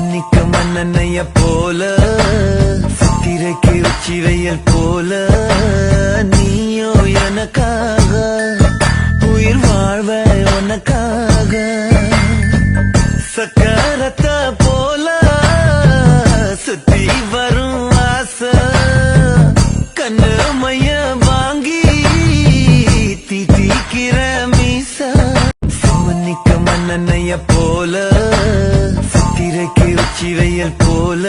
மன்னிக்க மன்னனைய போல சித்திரைக்கு உச்சி வெயில் போல நீயோ எனக்காக உயிர் வாழ்வ உனக்காக சக்கரத்த போல சுத்தி வரும் ஆசை கண்ணு மைய வாங்கி தீக்கிற மீச மன்னிக்க மன்னனைய போல சித்திரைக்கு உச்சி வெயில் போல